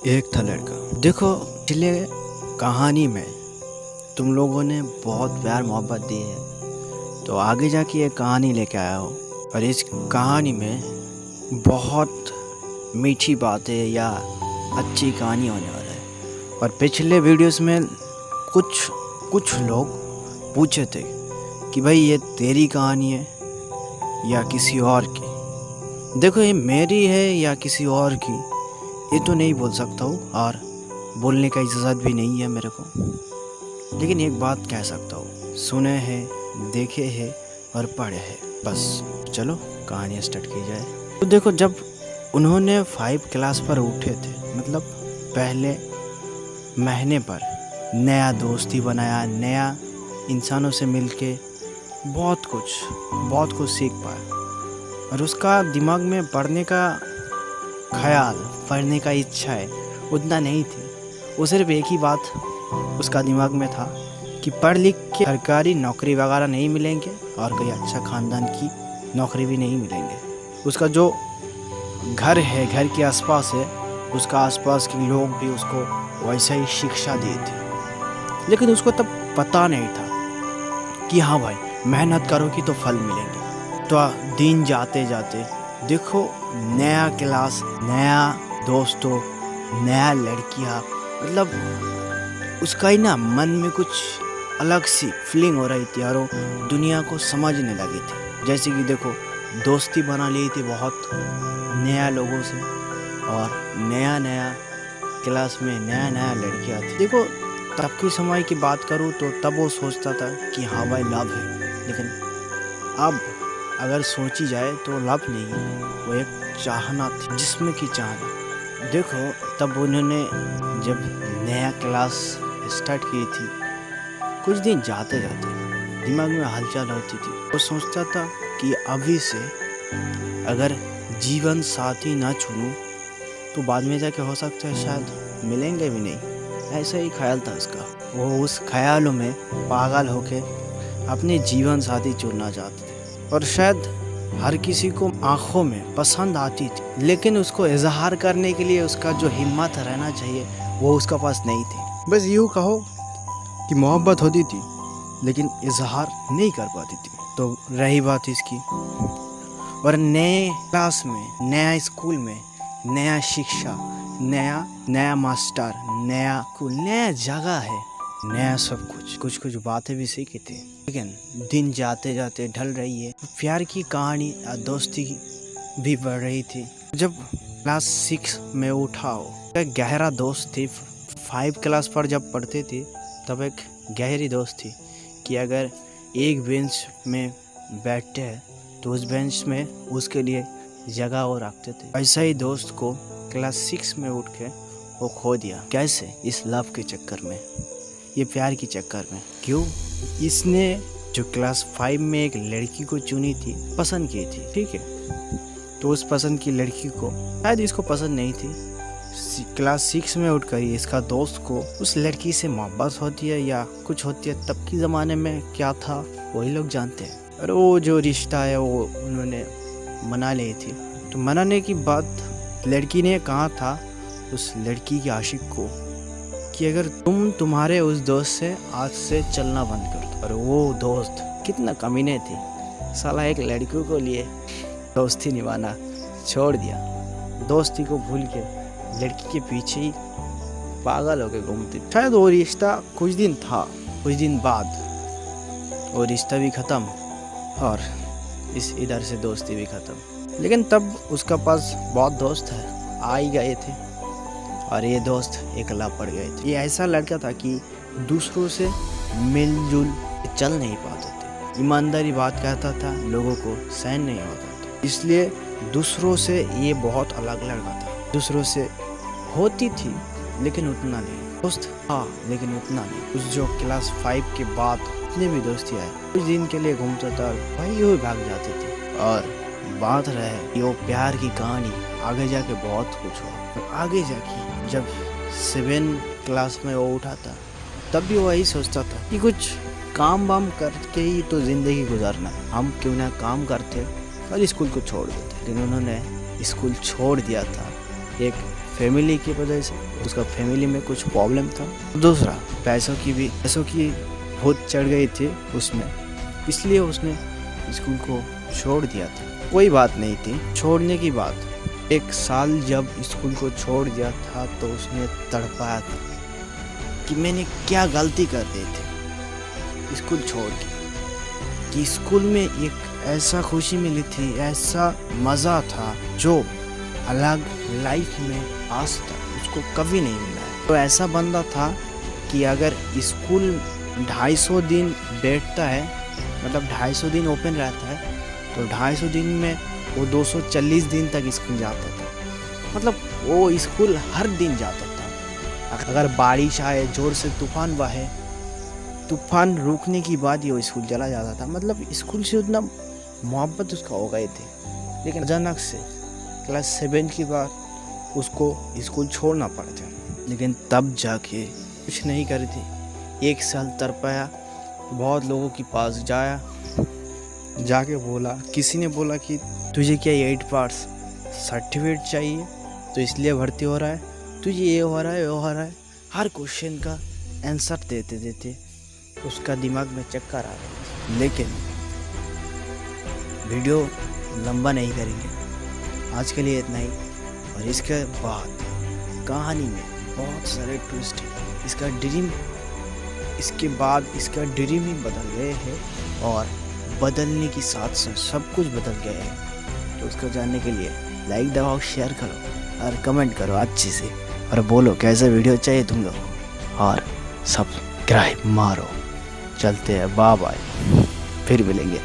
एक था लड़का। देखो, पिछले कहानी में तुम लोगों ने बहुत प्यार मोहब्बत दी है, तो आगे जाके ये कहानी लेके आया हो। और इस कहानी में बहुत मीठी बातें या अच्छी कहानी होने वाला है। और पिछले वीडियोस में कुछ लोग पूछे थे कि भाई ये तेरी कहानी है या किसी और की। देखो, ये मेरी है या किसी और की, ये तो नहीं बोल सकता हूँ और बोलने का इजाज़त भी नहीं है मेरे को। लेकिन एक बात कह सकता हूँ, सुने हैं, देखे हैं और पढ़े हैं। बस चलो कहानी स्टार्ट की जाए। तो देखो, जब उन्होंने 5 क्लास पर उठे थे, मतलब पहले महीने पर नया दोस्ती बनाया, नया इंसानों से मिलके बहुत कुछ सीख पाया। और उसका दिमाग में पढ़ने का ख्याल, पढ़ने का इच्छा है उतना नहीं थी। वो सिर्फ एक ही बात उसका दिमाग में था कि पढ़ लिख के सरकारी नौकरी वगैरह नहीं मिलेंगे और कोई अच्छा ख़ानदान की नौकरी भी नहीं मिलेंगे। उसका जो घर है, घर के आसपास है, उसका आसपास के लोग भी उसको वैसा ही शिक्षा दी थी। लेकिन उसको तब पता नहीं था कि हाँ भाई, मेहनत करोगी तो फल मिलेंगे। तो दिन जाते जाते देखो, नया क्लास, नया दोस्तों, नया लड़कियाँ, मतलब उसका ही ना मन में कुछ अलग सी फीलिंग हो रही थी और वो दुनिया को समझने लगी थी। जैसे कि देखो, दोस्ती बना ली थी बहुत नया लोगों से और नया क्लास में नया लड़कियाँ थी। देखो, तब की समय की बात करूँ तो तब वो सोचता था कि हाँ भाई लव है। लेकिन अब अगर सोची जाए तो लव नहीं है, वो एक चाहना थी, जिसमें की चाहना। देखो, तब उन्होंने जब नया क्लास स्टार्ट की थी, कुछ दिन जाते जाते दिमाग में हलचल होती थी। वो सोचता था कि अभी से अगर जीवन साथी ना चुनूं तो बाद में जाके हो सकता है शायद मिलेंगे भी नहीं। ऐसा ही ख्याल था उसका। वो उस ख्यालों में पागल होके अपने जीवन साथी चुनना चाहते थे। और शायद हर किसी को आँखों में पसंद आती थी, लेकिन उसको इजहार करने के लिए उसका जो हिम्मत रहना चाहिए वो उसका पास नहीं थी। बस यूँ कहो कि मोहब्बत होती थी लेकिन इजहार नहीं कर पाती थी। तो रही बात इसकी, और नए क्लास में, नया स्कूल में, नया शिक्षा, नया मास्टर, नया जगह है, नया सब कुछ बातें भी सीखी थी। लेकिन दिन जाते जाते ढल रही है, प्यार की कहानी और दोस्ती भी बढ़ रही थी। जब क्लास 6 में उठा हो, एक गहरा दोस्त थी। 5 क्लास पर जब पढ़ते थे तब एक गहरी दोस्त थी कि अगर एक बेंच में बैठते हैं तो उस बेंच में उसके लिए जगह और रखते थे। ऐसा ही दोस्त को क्लास 6 में उठ के वो खो दिया। कैसे? इस लव के चक्कर में, ये प्यार के चक्कर में। क्यों? इसने जो क्लास 5 में एक लड़की को चुनी थी, पसंद की थी, ठीक है। तो उस पसंद की लड़की को शायद इसको पसंद नहीं थी। क्लास 6 में उठकर इसका दोस्त को उस लड़की से मोहब्बत होती है या कुछ होती है, तब के ज़माने में क्या था वही लोग जानते हैं। और वो जो रिश्ता है वो उन्होंने मना ली थी। तो मनाने की बात लड़की ने कहा था उस लड़की के आशिक को कि अगर तुम्हारे उस दोस्त से आज से चलना बंद कर दो। और वो दोस्त कितना कमीने थी, साला एक लड़की को लिए दोस्ती निभाना छोड़ दिया। दोस्ती को भूल के लड़की के पीछे ही पागल होके घूमती। शायद वो रिश्ता कुछ दिन था, कुछ दिन बाद वो रिश्ता भी ख़त्म और इधर से दोस्ती भी ख़त्म। लेकिन तब उसका पास बहुत दोस्त है, आ ही गए थे और ये दोस्त अकेला पड़ गए थे। ये ऐसा लड़का था कि दूसरों से मिलजुल चल नहीं पाते थे, ईमानदारी बात कहता था, लोगों को सहन नहीं होता था। इसलिए दूसरों से ये बहुत अलग लड़का था। दूसरों से होती थी लेकिन उतना नहीं, दोस्त हाँ लेकिन उतना नहीं। उस जो क्लास 5 के बाद जितने भी दोस्ती आए, कुछ दिन के लिए घूमता था, भाई वो भाग जाते थे। और बात रहे ये प्यार की कहानी, आगे जाके बहुत कुछ हुआ। आगे जाके जब 7 क्लास में वो उठा था, तब भी वही सोचता था कि कुछ काम वाम करके ही तो ज़िंदगी गुजारना है, हम क्यों ना काम करते और स्कूल को छोड़ देते। लेकिन उन्होंने स्कूल छोड़ दिया था एक फैमिली की वजह से, उसका फैमिली में कुछ प्रॉब्लम था। दूसरा पैसों की बहुत चढ़ गई थी उसमें, इसलिए उसने स्कूल को छोड़ दिया था। कोई बात नहीं थी छोड़ने की बात। 1 साल जब स्कूल को छोड़ दिया था तो उसने तड़पाया था कि मैंने क्या गलती कर दी थी स्कूल छोड़ के, कि स्कूल में एक ऐसा खुशी मिली थी, ऐसा मज़ा था जो अलग लाइफ में आज तक उसको कभी नहीं मिला है। तो ऐसा बंदा था कि अगर स्कूल 250 दिन बैठता है, मतलब 250 दिन ओपन रहता है, तो 250 दिन में वो 240 दिन तक स्कूल जाता था। मतलब वो स्कूल हर दिन जाता था। अगर बारिश आए, ज़ोर से तूफान बहे, तूफान रुकने के बाद ही वो स्कूल चला जाता था। मतलब स्कूल से उतना मोहब्बत उसका हो गई थी। लेकिन अचानक से क्लास 7 के बाद उसको स्कूल छोड़ना पड़ा था। लेकिन तब जाके कुछ नहीं करी थी। 1 साल तड़पाया, बहुत लोगों के पास जाके बोला, किसी ने बोला कि तुझे क्या 8 पास सर्टिफिकेट चाहिए तो इसलिए भर्ती हो रहा है, तुझे ये हो रहा है वो हो रहा है। हर क्वेश्चन का आंसर देते उसका दिमाग में चक्कर आ रहा है। लेकिन वीडियो लंबा नहीं करेंगे, आज के लिए इतना ही। और इसके बाद कहानी में बहुत सारे ट्विस्ट है। इसके बाद इसका ड्रीम ही बदल गए हैं और बदलने के साथ साथ सब कुछ बदल गया है। तो उसको जानने के लिए लाइक दबाओ, शेयर करो और कमेंट करो अच्छे से, और बोलो कैसा वीडियो चाहिए तुम लोग, और सब्सक्राइब मारो। चलते हैं, बाय बाय, फिर मिलेंगे।